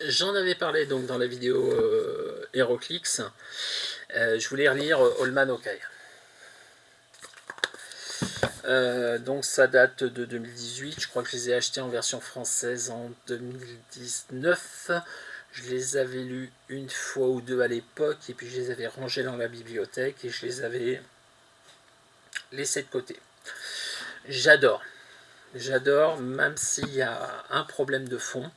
J'en avais parlé donc dans la vidéo HeroClix. Je voulais relire All Man Hawkeye. Donc ça date de 2018. Je crois que je les ai achetés en version française en 2019. Je les avais lus une fois ou deux à l'époque et puis je les avais rangés dans la bibliothèque et je les avais laissés de côté. J'adore. J'adore, même s'il y a un problème de fond.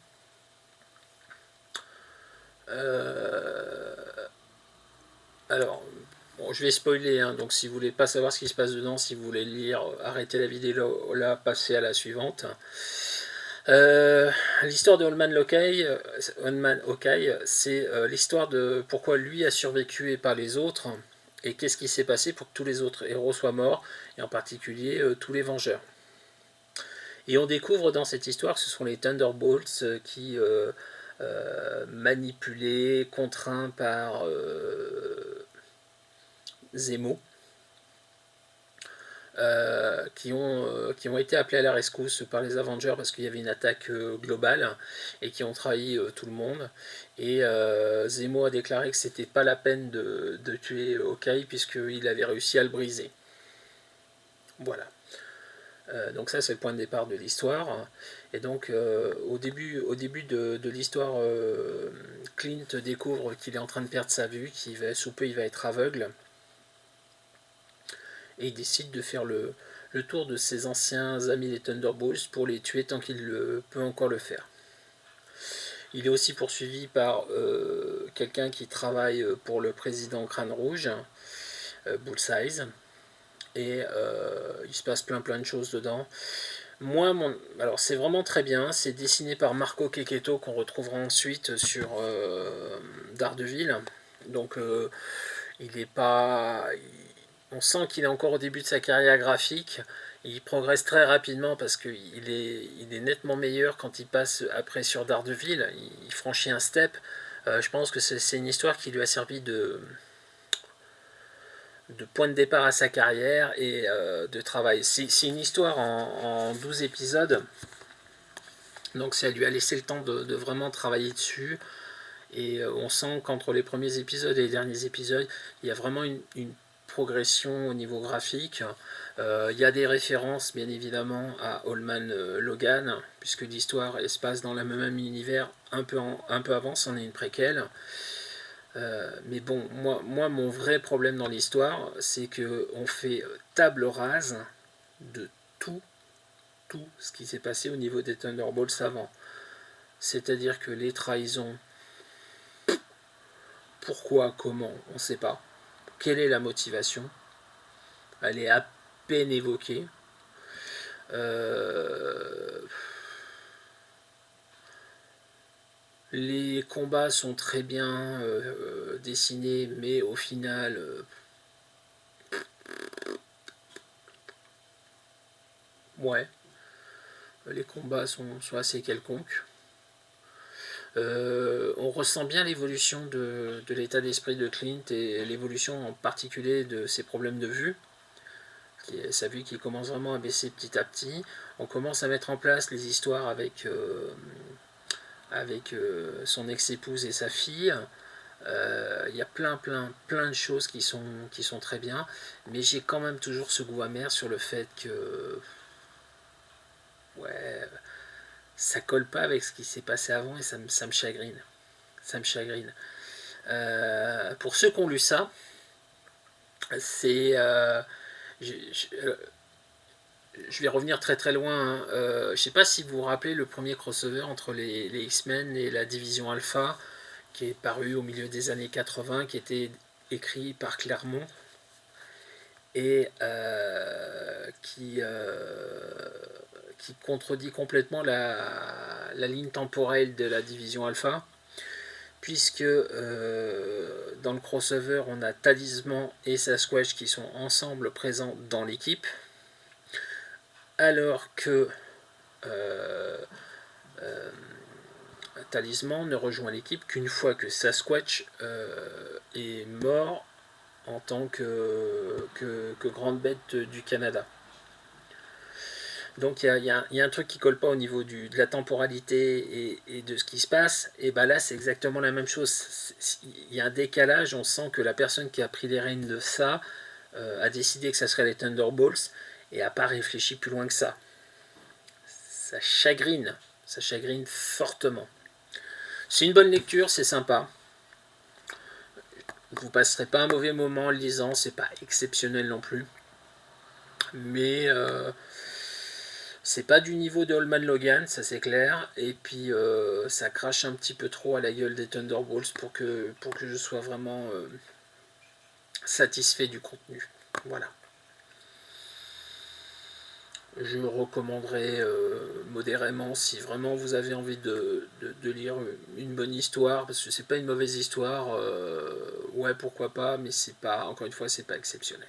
Alors, bon, je vais spoiler, hein, donc si vous voulez pas savoir ce qui se passe dedans, si vous voulez lire, arrêtez la vidéo là, passez à la suivante. L'histoire de Holman Hawkeye, c'est l'histoire de pourquoi lui a survécu et pas les autres, et qu'est-ce qui s'est passé pour que tous les autres héros soient morts, et en particulier tous les Vengeurs. Et on découvre dans cette histoire que ce sont les Thunderbolts qui, manipulés, contraints par Zemo, qui ont été appelés à la rescousse par les Avengers parce qu'il y avait une attaque globale et qui ont trahi tout le monde. Et Zemo a déclaré que c'était pas la peine de tuer Hawkeye puisqu'il avait réussi à le briser. Voilà. Donc ça c'est le point de départ de l'histoire. Et donc au début de l'histoire, Clint découvre qu'il est en train de perdre sa vue, qu'il va sous peu il va être aveugle. Et il décide de faire le tour de ses anciens amis les Thunderbolts pour les tuer tant qu'il peut encore le faire. Il est aussi poursuivi par quelqu'un qui travaille pour le président Crâne Rouge, Bullseye, et il se passe plein de choses dedans. Alors c'est vraiment très bien, c'est dessiné par Marco Checchetto qu'on retrouvera ensuite sur Daredevil. Donc il est pas, on sent qu'il est encore au début de sa carrière graphique. Il progresse très rapidement parce qu'il est nettement meilleur quand il passe après sur Daredevil. Il franchit un step. Je pense que c'est une histoire qui lui a servi de point de départ à sa carrière et de travail. C'est une histoire en 12 épisodes. Donc ça lui a laissé le temps de vraiment travailler dessus. Et on sent qu'entre les premiers épisodes et les derniers épisodes, il y a vraiment une progression au niveau graphique. Il y a des références, bien évidemment, à Allman Logan, puisque l'histoire se passe dans le même univers un peu avant, c'en est une préquelle. Mais bon, moi, mon vrai problème dans l'histoire, c'est qu'on fait table rase de tout, tout ce qui s'est passé au niveau des Thunderbolts avant. C'est-à-dire que les trahisons, pourquoi, comment, on ne sait pas. Quelle est la motivation? Elle est à peine évoquée. Les combats sont très bien dessinés, mais au final, ouais, les combats sont assez quelconques. On ressent bien l'évolution de l'état d'esprit de Clint et l'évolution en particulier de ses problèmes de vue. Sa vue qui commence vraiment à baisser petit à petit. On commence à mettre en place les histoires avec son ex-épouse et sa fille. Il y a plein de choses qui sont très bien, mais j'ai quand même toujours ce goût amer sur le fait que ouais, ça colle pas avec ce qui s'est passé avant et ça me chagrine. Ça me chagrine. Pour ceux qui ont lu ça, c'est je vais revenir très loin. Hein. Je sais pas si vous vous rappelez le premier crossover entre les X-Men et la division Alpha, qui est paru au milieu des années 80, qui était écrit par Claremont et qui contredit complètement la ligne temporelle de la division Alpha, puisque dans le crossover, on a Talisman et Sasquatch qui sont ensemble présents dans l'équipe, alors que euh, euh, Talisman ne rejoint l'équipe qu'une fois que Sasquatch est mort en tant que grande bête du Canada. Donc il y a un truc qui colle pas au niveau de la temporalité et de ce qui se passe. Et bah là, c'est exactement la même chose. Il y a un décalage. On sent que la personne qui a pris les rênes de ça a décidé que ça serait les Thunderbolts et a pas réfléchi plus loin que ça. Ça chagrine fortement. C'est une bonne lecture, c'est sympa. Vous passerez pas un mauvais moment en le lisant, c'est pas exceptionnel non plus. Mais c'est pas du niveau de Holman Logan, ça c'est clair. Et puis ça crache un petit peu trop à la gueule des Thunderbolts pour que je sois vraiment satisfait du contenu. Voilà. Je recommanderais modérément si vraiment vous avez envie de lire une bonne histoire, parce que c'est pas une mauvaise histoire, ouais pourquoi pas, mais c'est pas, encore une fois, c'est pas exceptionnel.